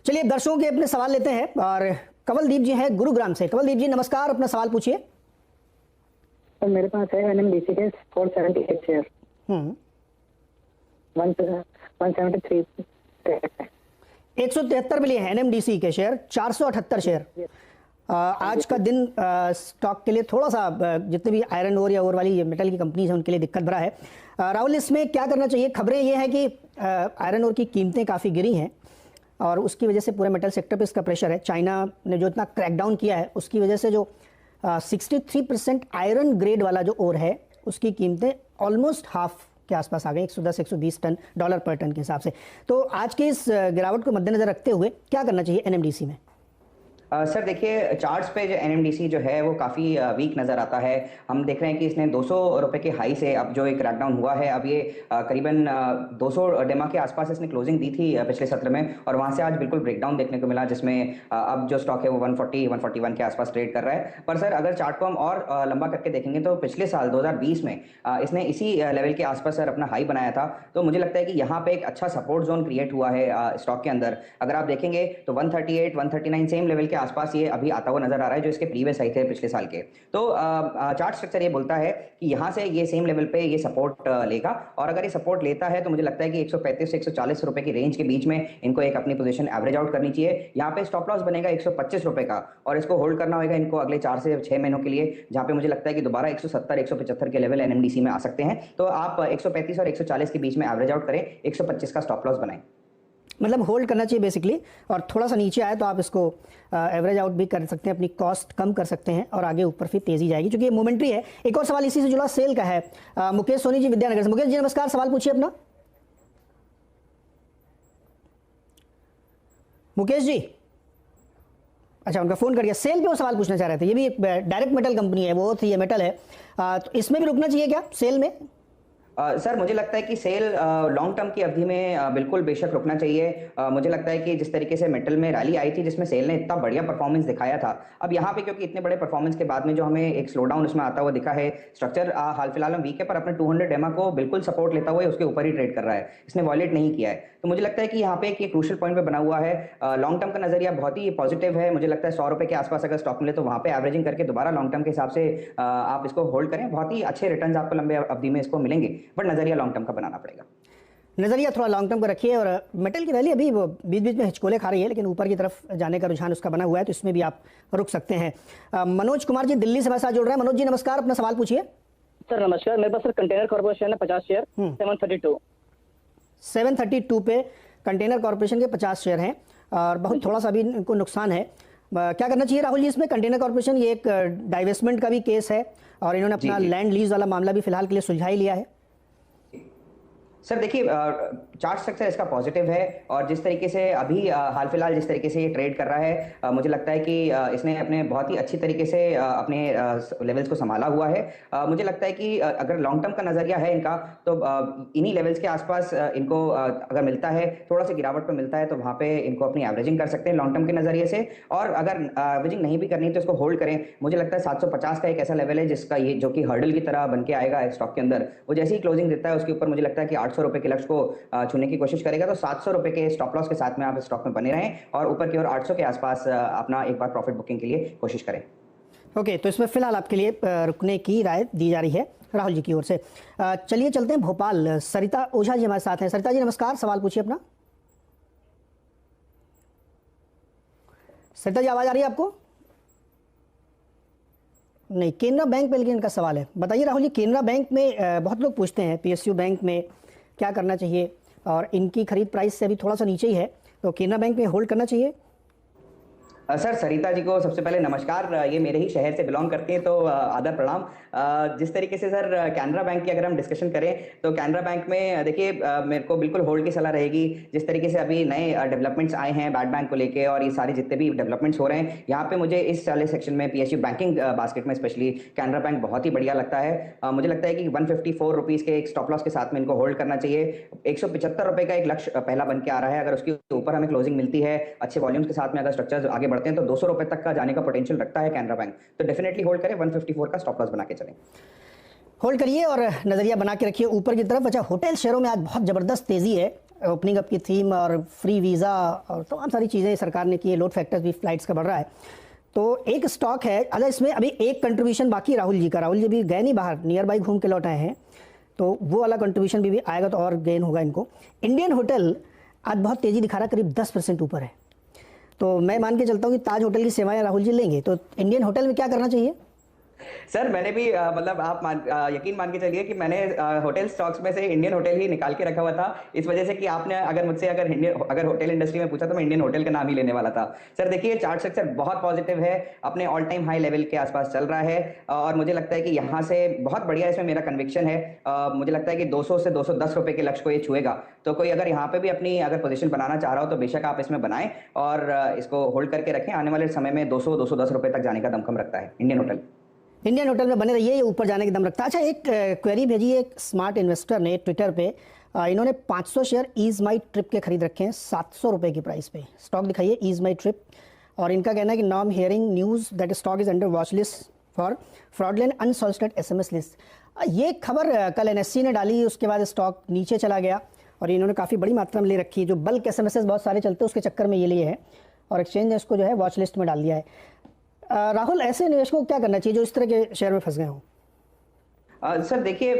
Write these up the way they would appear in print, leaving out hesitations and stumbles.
चलिए दर्शकों के अपने सवाल लेते हैं और कवलदीप जी हैं गुरुग्राम से। कवलदीप जी नमस्कार, अपना सवाल पूछिए। तो मेरे पास है एनएमडीसी के 478 शेयर 173 173 मिलिए हैं एनएमडीसी के शेयर, 478 शेयर। आज का दिन स्टॉक के लिए थोड़ा सा जितने भी आयरन ओर या ओर वाली ये मेटल की कंपनीज हैं उनके लिए दिक्कत भरा है। राहुल, इसमें क्या करना चाहिए? खबरें ये हैं कि आयरन ओर की कीमतें काफ़ी गिरी हैं और उसकी वजह से पूरे मेटल सेक्टर पे इसका प्रेशर है। चाइना ने जो इतना क्रैकडाउन किया है उसकी वजह से जो 63% आयरन ग्रेड वाला जो ओर है उसकी कीमतें ऑलमोस्ट हाफ के आसपास आ गई, 110-120 टन डॉलर पर टन के हिसाब से। तो आज के इस गिरावट को मद्देनजर रखते हुए क्या करना चाहिए एनएमडीसी में? सर देखिए, चार्ट्स पे जो एनएमडीसी जो है वो काफ़ी वीक नज़र आता है। हम देख रहे हैं कि इसने 200 रुपए के हाई से अब जो एक क्रैकडाउन हुआ है, अब ये करीबन 200 डेमा के आसपास इसने क्लोजिंग दी थी पिछले सत्र में, और वहाँ से आज बिल्कुल ब्रेकडाउन देखने को मिला, जिसमें अब जो स्टॉक है वो 140-141 के आसपास ट्रेड कर रहा है। पर सर अगर चार्ट को हम और लंबा करके देखेंगे तो पिछले साल 2020 में इसने इसी लेवल के आसपास सर अपना हाई बनाया था। तो मुझे लगता है कि यहाँ पे एक अच्छा सपोर्ट जोन क्रिएट हुआ है स्टॉक के अंदर। अगर आप देखेंगे तो 138-139 सेम लेवल के आसपास ये अभी आता हुआ नजर आ रहा है, जो इसके प्रीवियस हाई थे पिछले साल के। तो चार्ट स्ट्रक्चर ये बोलता है कि यहाँ से ये सेम लेवल पे ये सपोर्ट लेगा, और अगर ये सपोर्ट लेता है तो मुझे लगता है कि 135 से 140 रुपए की रेंज के बीच में इनको एक अपनी पोजीशन एवरेज आउट करनी चाहिए। यहाँ पे स्टॉप लॉस बनेगा 125 रुपए का, और इसको होल्ड करना होगा इनको अगले 4 से 6 महीनों के लिए, जहाँ पे मुझे लगता है कि दोबारा 170-175 के लेवल एनएमडीसी में आ सकते हैं। तो आप 135 और 140 के बीच में एवरेज आउट करें, 125 का स्टॉप लॉस बनाएं। मतलब होल्ड करना चाहिए बेसिकली, और थोड़ा सा नीचे आए तो आप इसको एवरेज आउट भी कर सकते हैं, अपनी कॉस्ट कम कर सकते हैं और आगे ऊपर फिर तेजी जाएगी, क्योंकि ये मोमेंट्री है। एक और सवाल इसी से जुड़ा सेल का है, मुकेश सोनी जी विद्यानगर से। मुकेश जी नमस्कार, सवाल पूछिए अपना। मुकेश जी, अच्छा उनका फोन कर गया। सेल पे वो सवाल पूछना चाह रहे थे। ये भी एक डायरेक्ट मेटल कंपनी है, वो थी ये मेटल है, तो इसमें भी रुकना चाहिए क्या सेल में? सर मुझे लगता है कि सेल लॉन्ग टर्म की अवधि में बिल्कुल बेशक रुकना चाहिए। मुझे लगता है कि जिस तरीके से मेटल में रैली आई थी जिसमें सेल ने इतना बढ़िया परफॉर्मेंस दिखाया था, अब यहाँ पे क्योंकि इतने बड़े परफॉर्मेंस के बाद में जो हमें एक स्लो डाउन उसमें आता हुआ दिखा है, स्ट्रक्चर हाल फिलहाल में वीक है, पर अपने 200 डेमा को बिल्कुल सपोर्ट लेता हुआ उसके ऊपर ही ट्रेड कर रहा है, इसने वॉलेट नहीं किया है। तो मुझे लगता है कि यहाँ पे एक क्रूशियल पॉइंट पे बना हुआ है। लॉन्ग टर्म का नजरिया बहुत ही पॉजिटिव है। मुझे लगता है 100 रुपए के आसपास अगर स्टॉक मिले तो वहाँ पे एवरेजिंग करके दोबारा लॉन्ग टर्म के हिसाब से आप इसको होल्ड करें, बहुत ही अच्छे रिटर्न आपको लंबे अवधि में इसको मिलेंगे, बट नजरिया लॉन्ग टर्म का बनाना पड़ेगा। नजरिया थोड़ा लॉन्ग टर्म का रखिए। और मेटल की रैली अभी वो बीच बीच में हिचकोले खा रही है, लेकिन ऊपर की तरफ जाने का रुझान उसका बना हुआ है, तो इसमें भी आप रुक सकते हैं। मनोज कुमार जी दिल्ली से हमारे साथ जुड़ रहे हैं। मनोज जी नमस्कार, अपना सवाल पूछिए। सर नमस्कार, मेरे पास सर कंटेनर कॉर्पोरेशन है 50 शेयर 732 पे कंटेनर कॉर्पोरेशन के 50 शेयर हैं और बहुत थोड़ा सा भी इनको नुकसान है। क्या करना चाहिए राहुल जी इसमें? कंटेनर कॉर्पोरेशन ये एक डाइवेस्टमेंट का भी केस है और इन्होंने अपना लैंड लीज वाला मामला भी फिलहाल के लिए सुलझा ही लिया है। सर देखिए, चार्ट स्ट्रक्चर इसका पॉजिटिव है, और जिस तरीके से अभी हाल फिलहाल जिस तरीके से ये ट्रेड कर रहा है, मुझे लगता है कि इसने अपने बहुत ही अच्छी तरीके से अपने लेवल्स को संभाला हुआ है। मुझे लगता है कि अगर लॉन्ग टर्म का नजरिया है इनका, तो इन्हीं लेवल्स के आसपास इनको अगर मिलता है, थोड़ा सा गिरावट पे मिलता है, तो वहाँ पे इनको अपनी एवरेजिंग कर सकते हैं लॉन्ग टर्म के नजरिए से। और अगर एवरेजिंग नहीं भी करनी तो इसको होल्ड करें। मुझे लगता है 750 का एक ऐसा लेवल है जिसका ये जो कि हर्डल की तरह बन के आएगा स्टॉक के अंदर। वो जैसे ही क्लोजिंग देता है उसके ऊपर मुझे लगता है कि 800 रुपए के लक्ष्य को छूने की कोशिश करेगा, तो 700 रुपए के स्टॉप लॉस के साथ में आप स्टॉक में बने रहें और ऊपर की ओर 800 के आसपास अपना एक बार प्रॉफिट बुकिंग के लिए कोशिश करें। ओके, तो इसमें फिलहाल आपके लिए रुकने की राय दी जा रही है राहुल जी की ओर से। चलिए चलते हैं भोपाल। सरिता ओझा जी हमारे साथ हैं। सरिता जी नमस्कार, सवाल पूछिए अपना। सरिता जी आवाज आ रही है आपको? नहीं, केनरा बैंक पे लेकिन इनका सवाल है। बताइए राहुल जी, केनरा बैंक में बहुत लोग पूछते हैं पीएसयू बैंक में क्या करना चाहिए, और इनकी खरीद प्राइस से अभी थोड़ा सा नीचे ही है, तो केनरा बैंक में होल्ड करना चाहिए? सर सरिता जी को सबसे पहले नमस्कार। ये मेरे ही शहर से बिलोंग करते हैं, तो आदर प्रणाम। जिस तरीके से सर कैनरा बैंक की अगर हम डिस्कशन करें तो कैनरा बैंक में देखिए मेरे को बिल्कुल होल्ड की सलाह रहेगी। जिस तरीके से अभी नए डेवलपमेंट्स आए हैं बैड बैंक को लेके, और ये सारे जितने भी डेवलपमेंट्स हो रहे हैं, यहाँ पे मुझे इस वाले सेक्शन में पीएसयू बैंकिंग बास्केट में स्पेशली कैनरा बैंक बहुत ही बढ़िया लगता है। मुझे लगता है कि 154 रुपीज़ के एक स्टॉप लॉस के साथ में इनको होल्ड करना चाहिए। 175 रुपए का एक लक्ष्य पहला बन के आ रहा है, अगर उसके ऊपर हमें क्लोजिंग मिलती है अच्छे वॉल्यूम्स के साथ में, अगर स्ट्रक्चर आगे बढ़ते हैं तो 200 रुपए तक का जाने का पोटेंशियल रखता है कैनरा बैंक, तो डेफिनेटली होल्ड करें। 154 का स्टॉप लॉस बना के चलें। होल्ड करिए और नजरिया बना के रखिए ऊपर की तरफ। अच्छा, होटल शेयरों में आज बहुत जबरदस्त तेजी है। ओपनिंग अप की थीम और फ्री वीज़ा और तमाम सारी चीज़ें सरकार ने की है, लोड फैक्टर्स भी फ्लाइट्स का बढ़ रहा है। तो एक स्टॉक है, अच्छा इसमें अभी एक कंट्रीब्यूशन बाकी है राहुल जी का। राहुल जी भी गए नहीं बाहर, नियर बाई घूम के लौट आए हैं, तो वो वाला कंट्रीब्यूशन भी आएगा तो और गेन होगा इनको। इंडियन होटल आज बहुत तेज़ी दिखा रहा है, करीब 10% ऊपर है। तो मैं मान के चलता हूँ कि ताज होटल की सेवाएं राहुल जी लेंगे, तो इंडियन होटल में क्या करना चाहिए? सर मैंने भी मतलब आप यकीन मान के चलिए कि मैंने होटल स्टॉक्स में से इंडियन होटल ही निकाल के रखा हुआ था, इस वजह से कि आपने अगर मुझसे अगर होटल इंडस्ट्री में पूछा तो मैं इंडियन होटल का नाम ही लेने वाला था। सर देखिए चार्ट स्ट्रक्चर बहुत पॉजिटिव है, अपने ऑल टाइम हाई लेवल के आसपास चल रहा है और मुझे लगता है कि यहाँ से बहुत बढ़िया इसमें मेरा कन्विक्शन है। मुझे लगता है कि 200 से 210 रुपए के लक्ष्य को ये छुएगा, तो कोई अगर यहाँ पे भी अपनी अगर पोजीशन बनाना चाह रहा हो तो बेशक आप इसमें बनाएं और इसको होल्ड करके रखें। आने वाले समय में 200-210 रुपए तक जाने का दमखम रखता है इंडियन होटल। इंडियन होटल में बने रहिए, ये ऊपर जाने की दम रखता है। अच्छा एक क्वेरी भेजी है एक स्मार्ट इन्वेस्टर ने ट्विटर पे, इन्होंने 500 शेयर ईज माई ट्रिप के खरीद रखे हैं 700 रुपये की प्राइस पे। स्टॉक दिखाइए ईज माई ट्रिप, और इनका कहना है कि now hearing news that stock is under watch list for fraudulent unsolicited SMS list. ये खबर कल NSE ने डाली, उसके बाद स्टॉक नीचे चला गया और इन्होंने काफ़ी बड़ी मात्रा में ले रखी है। जो बल्क SMS बहुत सारे चलते हैं उसके चक्कर में ये लिए है और एक्सचेंज ने इसको जो है वॉच लिस्ट में डाल दिया है। राहुल, ऐसे निवेशकों को क्या करना चाहिए जो इस तरह के शेयर में फंस गए हों? सर देखिए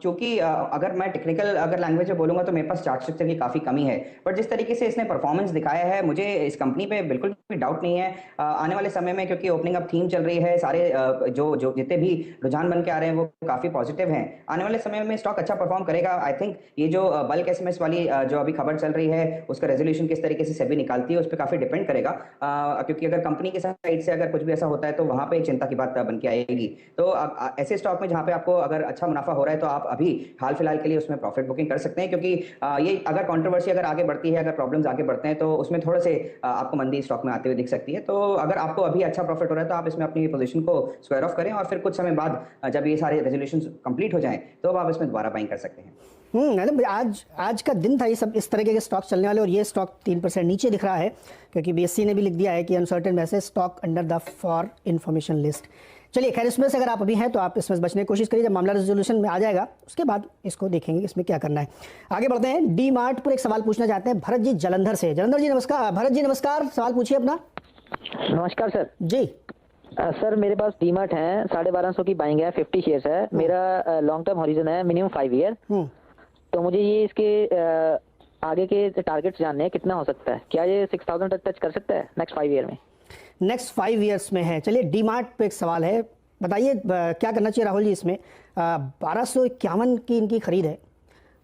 चूंकि अगर मैं टेक्निकल अगर लैंग्वेज में बोलूंगा तो मेरे पास चार्ट स्ट्रक्चर की काफ़ी कमी है, बट जिस तरीके से इसने परफॉर्मेंस दिखाया है मुझे इस कंपनी पे बिल्कुल भी डाउट नहीं है। आने वाले समय में क्योंकि ओपनिंग अप थीम चल रही है, सारे जो जो जितने भी रुझान बन के आ रहे हैं वो काफ़ी पॉजिटिव हैं। आने वाले समय में स्टॉक अच्छा परफॉर्म करेगा। आई थिंक ये जो बल्क SMS वाली जो अभी खबर चल रही है उसका रेजोल्यूशन किस तरीके से सेबी निकालती है उस पर काफ़ी डिपेंड करेगा, क्योंकि अगर कंपनी के साइड से अगर कुछ भी ऐसा होता है तो वहाँ पे एक चिंता की बात बन के आएगी। तो ऐसे स्टॉक में जहाँ पे आपको अगर अच्छा मुनाफा हो रहा है तो आप अभी हाल फिलहाल के लिए उसमें प्रॉफिट बुकिंग कर सकते हैं, क्योंकि ये अगर कंट्रोवर्सी अगर आगे बढ़ती है, अगर प्रॉब्लम्स आगे बढ़ते हैं तो उसमें थोड़े से आपको मंदी स्टॉक में आते हुए दिख सकती है। तो अगर आपको अभी अच्छा प्रॉफिट हो रहा है तो आप इसमें अपनी पोजीशन को स्क्वायर ऑफ करें और फिर कुछ समय बाद जब ये सारे रेजोल्यूशन कंप्लीट हो जाएं तो आप इसमें दोबारा बाइंग कर सकते हैं। मैडम आज का दिन था ये सब इस तरीके के स्टॉक चलने वाले, और ये स्टॉक 3% नीचे दिख रहा है क्योंकि BSE ने भी लिख दिया है कि uncertain message stock under the for information list. चलिए खैर, इसमें से अगर आप अभी हैं तो आप इसमें से बचने की कोशिश करिए, जब मामला रेजोल्यूशन में आ जाएगा उसके बाद इसको देखेंगे इसमें क्या करना है। आगे बढ़ते हैं, डी मार्ट पर एक सवाल पूछना चाहते हैं भरत जी जलंधर से। जलंधर जी नमस्कार। भरत जी नमस्कार, सवाल पूछिए अपना। नमस्कार सर जी सर मेरे पास डीमार्ट है, 1250 की बाइंग है, 50 शेयर्स है। मेरा लॉन्ग टर्म हॉरिजन है मिनिमम 5 ईयर। तो मुझे ये इसके आगे के टारगेट्स जानने हैं, कितना हो सकता है, क्या ये 6000 तक टच कर सकता है नेक्स्ट 5 ईयर में? नेक्स्ट 5 ईयर्स में है। चलिए डी मार्ट पे एक सवाल है, बताइए क्या करना चाहिए राहुल जी इसमें? 1251 की इनकी खरीद है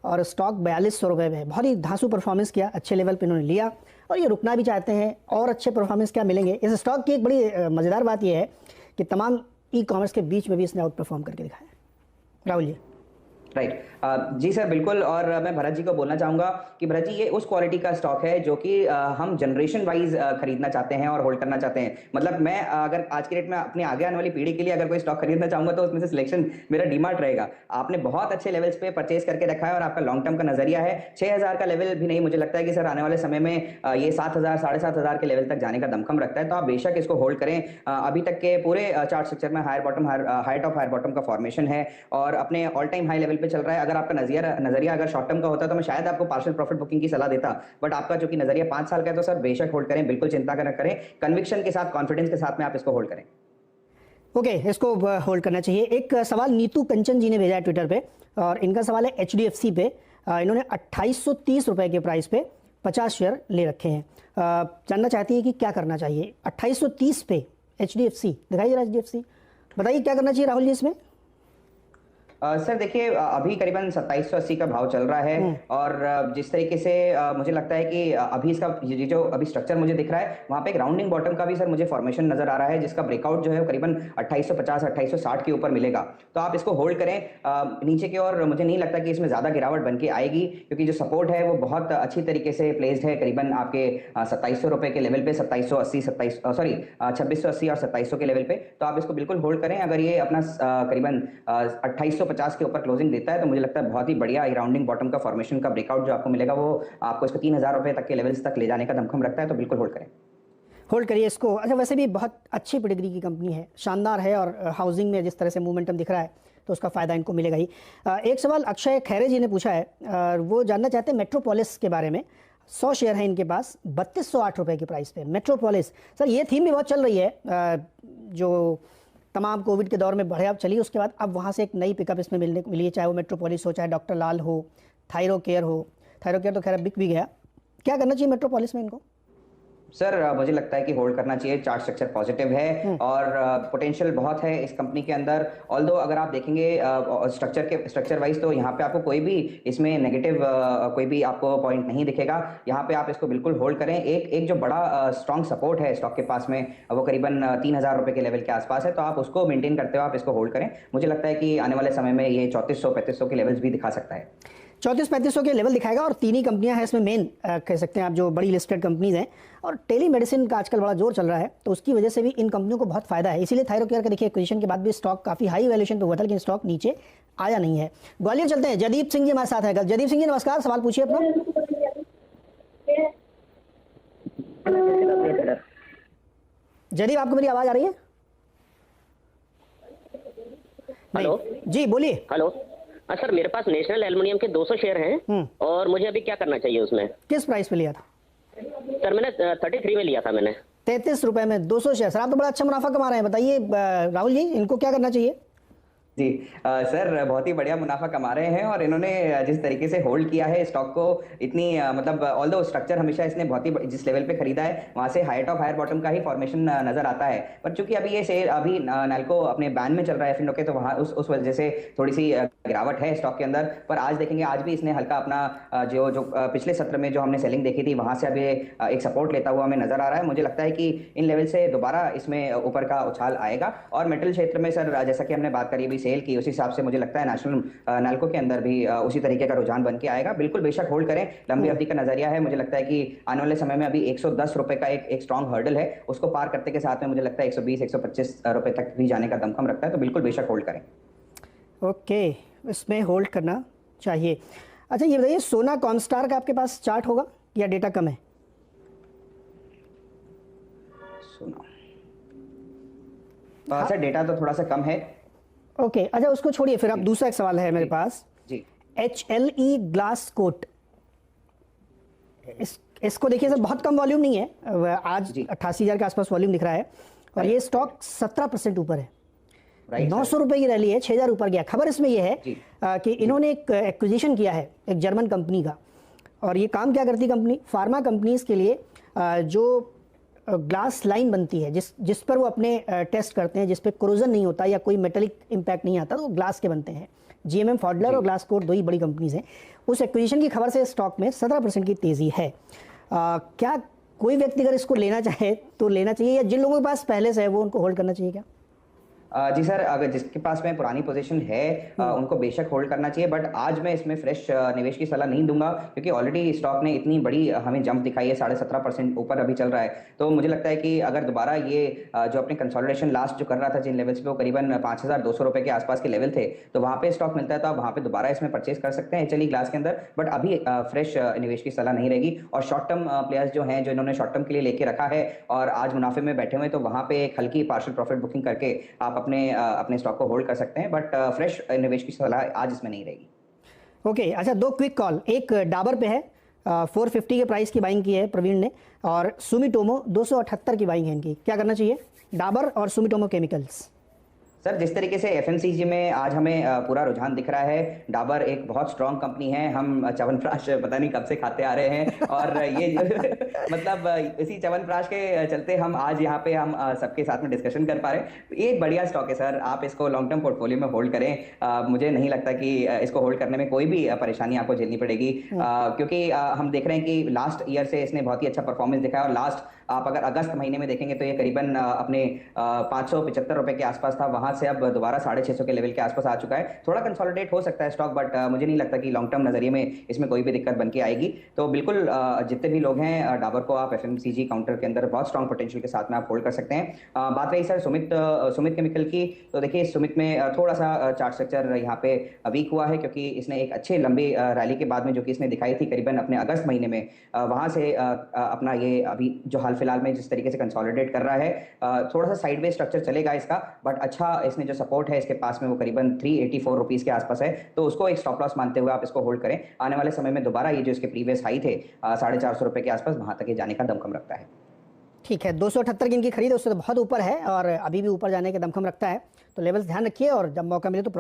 और स्टॉक 4200 रुपये में है। बहुत ही धांसू परफॉर्मेंस किया, अच्छे लेवल पे इन्होंने लिया और ये रुकना भी चाहते हैं, और अच्छे परफॉर्मेंस क्या मिलेंगे। इस स्टॉक की एक बड़ी मज़ेदार बात यह है कि तमाम ई-कॉमर्स के बीच में भी इसने आउट परफॉर्म करके दिखाया। राहुल जी। राइट जी सर बिल्कुल, और मैं भरत जी को बोलना चाहूंगा कि भरत जी ये उस क्वालिटी का स्टॉक है जो कि हम जनरेशन वाइज खरीदना चाहते हैं और होल्ड करना चाहते हैं। मतलब मैं अगर आज के डेट में अपने आगे आने वाली पीढ़ी के लिए अगर कोई स्टॉक खरीदना चाहूंगा तो उसमें से सिलेक्शन मेरा डीमार्ट रहेगा। आपने बहुत अच्छे लेवल्स पे परचेज करके रखा है और आपका लॉन्ग टर्म का नजरिया है। 6000 का लेवल भी नहीं, मुझे लगता है कि सर आने वाले समय में ये 7000 7500 के लेवल तक जाने का दमखम रखता है, तो आप बेशक इसको होल्ड करें। अभी तक के पूरे चार्ट स्ट्रक्चर में higher bottom high top higher bottom का फॉर्मेशन है और अपने ऑल टाइम हाई लेवल पे चल रहा है। अगर आपका नजरिया अगर शॉर्ट टर्म का होता तो मैं शायद आपको पार्शियल प्रॉफिट बुकिंग की सलाह देता, बट आपका जो कि नजरिया 5 साल का है तो सर बेशक होल्ड करें, बिल्कुल चिंता न करें, कन्विक्शन के साथ कॉन्फिडेंस के साथ में आप इसको होल्ड करें। ओके, इसको होल्ड करना चाहिए। एक सवाल नीतू कंचन जी ने भेजा है ट्विटर पे और इनका सवाल है HDFC पे। इन्होंने 2830 रुपए के प्राइस पे 50 शेयर ले रखे हैं। जानना चाहती है कि क्या करना चाहिए 2830 पे HDFC। दिखाइए HDFC, बताइए क्या करना चाहिए राहुल जी इसमें? सर देखिए अभी करीबन 2780 का भाव चल रहा है और जिस तरीके से मुझे लगता है कि अभी इसका ये जो अभी स्ट्रक्चर मुझे दिख रहा है वहाँ पे एक राउंडिंग बॉटम का भी सर मुझे फॉर्मेशन नजर आ रहा है, जिसका ब्रेकआउट जो है करीबन 2850 2860 के ऊपर मिलेगा, तो आप इसको होल्ड करें नीचे की ओर। मुझे नहीं लगता कि इसमें ज्यादा गिरावट बन के आएगी क्योंकि जो सपोर्ट है वो बहुत अच्छी तरीके से प्लेस्ड है, करीबन आपके 2700 रुपए के लेवल पे, 2680 और 2700 के लेवल पे, तो आप इसको बिल्कुल होल्ड करें। अगर ये अपना करीबन 2850 के ऊपर क्लोजिंग देता है तो मुझे लगता है बहुत ही बढ़िया राउंडिंग बॉटम का फॉर्मेशन का ब्रेकआउट जो आपको मिलेगा वो आपको इसको 3000 रुपए तक के लेवल्स तक ले जाने का दमखम रखता है, तो बिल्कुल होल्ड करें। होल्ड करिए इसको। अच्छा, वैसे भी बहुत अच्छी पेडिग्री की कंपनी है, शानदार है और हाउसिंग में जिस तरह से मोमेंटम दिख रहा है तो उसका फ़ायदा इनको मिलेगा ही। एक सवाल अक्षय खैरे जी ने पूछा है, वो जानना चाहते हैं मेट्रोपोलिस के बारे में। 100 शेयर है इनके पास 3208 रुपये की प्राइस पे। मेट्रोपोलिस सर, ये थीम भी बहुत चल रही है, जो तमाम कोविड के दौर में बढ़िया चली, उसके बाद अब वहाँ से एक नई पिकअप इसमें मिली है, चाहे वो मेट्रोपोलिस हो, चाहे डॉक्टर लाल हो, थायरो केयर हो। थायरो केयर तो खैर बिक भी गया। क्या करना चाहिए मेट्रोपोलिस में इनको? सर मुझे लगता है कि होल्ड करना चाहिए। चार्ट स्ट्रक्चर पॉजिटिव है और पोटेंशियल बहुत है इस कंपनी के अंदर। ऑल्दो अगर आप देखेंगे स्ट्रक्चर वाइज, तो यहाँ पे आपको कोई भी इसमें नेगेटिव कोई भी आपको पॉइंट नहीं दिखेगा। यहाँ पे आप इसको बिल्कुल होल्ड करें। एक जो बड़ा स्ट्रॉन्ग सपोर्ट है स्टॉक के पास में, वो करीबन 3000 रुपये के लेवल के आसपास है, तो आप उसको मेंटेन करते हुए आप इसको होल्ड करें। मुझे लगता है कि आने वाले समय में ये 3400-3500 के लेवल्स भी दिखा सकता है। 3400-3500 के लेवल दिखाएगा। और तीन ही कंपनियां हैं इसमें मेन, कह सकते हैं आप, जो बड़ी लिस्टेड कंपनीज हैं, और टेली मेडिसिन का आजकल बड़ा जोर चल रहा है, तो उसकी वजह से भी इन कंपनियों को बहुत फायदा है। इसीलिए थायरो केयर का देखिए एक्विजिशन के बाद भी स्टॉक काफ़ी हाई वैल्यूएशन पे हुआ था, लेकिन स्टॉक नीचे आया नहीं है। ग्वालियर चलते हैं, जयदीप सिंह जी हमारे साथ है। जयदीप सिंह जी नमस्कार, सवाल पूछिए अपना। जयदीप, आपको मेरी आवाज़ आ रही है? हेलो जी बोलिए। हेलो। सर मेरे पास नेशनल एल्युमिनियम के 200 शेयर हैं और मुझे अभी क्या करना चाहिए उसमें? किस प्राइस पे लिया था? सर मैंने 33 में लिया था मैंने। 33 रुपए में 200 शेयर। सर आप तो बड़ा अच्छा मुनाफा कमा रहे हैं, बताइए राहुल जी, इनको क्या करना चाहिए? जी सर, बहुत ही बढ़िया मुनाफा कमा रहे हैं। और इन्होंने जिस तरीके से होल्ड किया है स्टॉक को, इतनी मतलब ऑल्दो स्ट्रक्चर हमेशा इसने बहुत ही जिस लेवल पे खरीदा है, वहां से हायर टॉप हायर बॉटम का ही फॉर्मेशन नजर आता है। पर चूंकि अभी ये सेल अभी नैल्को अपने बैन में चल रहा है फिनोके, तो वहाँ उस वजह से थोड़ी सी गिरावट है स्टॉक के अंदर। पर आज देखेंगे, आज भी इसने हल्का अपना जो पिछले सत्र में जो हमने सेलिंग देखी थी, वहां से अभी एक सपोर्ट लेता हुआ हमें नजर आ रहा है। मुझे लगता है कि इन लेवल से दोबारा इसमें ऊपर का उछाल आएगा। और मेटल क्षेत्र में सर, जैसा कि हमने बात करी अभी सेल की, उस हिसाब से मुझे लगता है नेशनल नैल्को के अंदर भी उसी तरीके का रुझान बन के आएगा। बिल्कुल बेशक होल्ड करें, लंबी अवधि का नजरिया है। मुझे लगता है कि आने वाले समय में अभी 110 रुपए का एक स्ट्रॉन्ग हर्डल है, उसको पार करते के साथ में मुझे लगता है 120-125 रुपए तक भी जाने का दमखम रखता है, तो बिल्कुल बेशक होल्ड करें। ओके, इसमें होल्ड करना चाहिए। अच्छा ये बताइए, सोना कॉमस्टार का आपके पास चार्ट होगा या डेटा कम है? सोना सर, डेटा तो थोड़ा सा कम है। ओके अच्छा, उसको छोड़िए, फिर अब दूसरा एक सवाल है मेरे पास जी। HLE ग्लास कोट, इसको देखिए सर, बहुत कम वॉल्यूम नहीं है, आज 88,000 के आसपास वॉल्यूम दिख रहा है, और ये स्टॉक 17% ऊपर है। 900 रुपए की रैली है, 6,000 ऊपर गया। खबर इसमें यह है कि इन्होंने एक एक्विजिशन किया है एक जर्मन कंपनी का, और ये काम क्या करती कंपनी, फार्मा कंपनीज के लिए जो ग्लास लाइन बनती है, जिस पर वो अपने टेस्ट करते हैं, जिस पे कोरोजन नहीं होता या कोई मेटेलिक इम्पैक्ट नहीं आता, तो वो ग्लास के बनते हैं। GMM फॉडलर और ग्लास कोट दो ही बड़ी कंपनीज हैं। उस एक्विजिशन की खबर से स्टॉक में 17% की तेजी है। क्या कोई व्यक्ति अगर इसको लेना चाहे तो लेना चाहिए, या जिन लोगों के पास पहले से है वो उनको होल्ड करना चाहिए क्या? जी सर, अगर जिसके पास में पुरानी पोजीशन है उनको बेशक होल्ड करना चाहिए। बट आज मैं इसमें फ्रेश निवेश की सलाह नहीं दूंगा, क्योंकि ऑलरेडी स्टॉक ने इतनी बड़ी हमें जंप दिखाई है, 17.5% ऊपर अभी चल रहा है। तो मुझे लगता है कि अगर दोबारा ये जो अपने कंसोलिडेशन लास्ट जो कर रहा था जिन लेवल्स पे, वो करीबन 5,200 रुपए के आसपास के लेवल थे, तो वहाँ पे स्टॉक मिलता है, तो आप वहाँ पे दोबारा इसमें परचेज कर सकते हैं HLE ग्लास के अंदर। बट अभी फ्रेश निवेश की सलाह नहीं रहेगी। और शॉर्ट टर्म प्लेयर्स जो हैं, जो इन्होंने शॉर्ट टर्म के लिए लेके रखा है और आज मुनाफे में बैठे हुए, तो वहाँ पे एक हल्की पार्शियल प्रॉफिट बुकिंग करके आप अपने स्टॉक को होल्ड कर सकते हैं। बट फ्रेश निवेश की सलाह आज इसमें नहीं रहेगी। ओके अच्छा, दो क्विक कॉल। एक डाबर पे है, 450 के प्राइस की बाइंग की है प्रवीण ने, और सुमिटोमो 278 की बाइंग है इनकी। क्या करना चाहिए? डाबर और सुमिटोमो केमिकल्स। सर जिस तरीके से FMCG में आज हमें पूरा रुझान दिख रहा है, डाबर एक बहुत स्ट्रांग कंपनी है। हम च्यवनप्राश पता नहीं कब से खाते आ रहे हैं, और ये मतलब इसी च्यवनप्राश के चलते हम आज यहाँ पे हम सबके साथ में डिस्कशन कर पा रहे हैं। ये बढ़िया स्टॉक है सर, आप इसको लॉन्ग टर्म पोर्टफोलियो में होल्ड करें। मुझे नहीं लगता कि इसको होल्ड करने में कोई भी परेशानी आपको झेलनी पड़ेगी, क्योंकि हम देख रहे हैं कि लास्ट ईयर से इसने बहुत ही अच्छा परफॉर्मेंस दिखाया। और लास्ट आप अगर अगस्त महीने में देखेंगे तो ये करीबन अपने 575 रुपए के आसपास था, वहां से अब दोबारा 650 के लेवल के आसपास आ चुका है। थोड़ा कंसोलिडेट हो सकता है स्टॉक, बट मुझे नहीं लगता कि लॉन्ग टर्म नजरिए में इसमें कोई भी दिक्कत बन के आएगी। तो बिल्कुल जितने भी लोग हैं, डाबर को आप FMCG काउंटर के अंदर बहुत स्ट्रॉन्ग पोटेंशियल के साथ में आप होल्ड कर सकते हैं। बात रही सर सुमित केमिकल की, तो देखिए सुमित में थोड़ा सा चार्ट स्ट्रक्चर यहाँ पे वीक हुआ है, क्योंकि इसने एक अच्छे लंबी रैली के बाद में जो कि इसने दिखाई थी करीबन अपने अगस्त महीने में, वहां से अपना ये अभी जो हाल फिलहाल में जिस तरीके से कंसोलिडेट कर रहा है, थोड़ा सा साइडवेज स्ट्रक्चर चलेगा इसका, बट अच्छा इसने जो सपोर्ट है इसके पास में वो करीबन 384 रुपीज़ के आसपास है, तो उसको एक स्टॉप लॉस मानते हुए आप इसको होल्ड करें। आने वाले समय में दोबारा ये जो इसके प्रीवियस हाई थे 450 रुपये के आसपास, वहाँ तक ये जाने का दमखम रखता है। ठीक है, 278 की इनकी खरीद है, उससे तो बहुत ऊपर है और अभी भी ऊपर जाने के दमखम रखता है, तो लेवल्स ध्यान रखिए और जब मौका मिले तो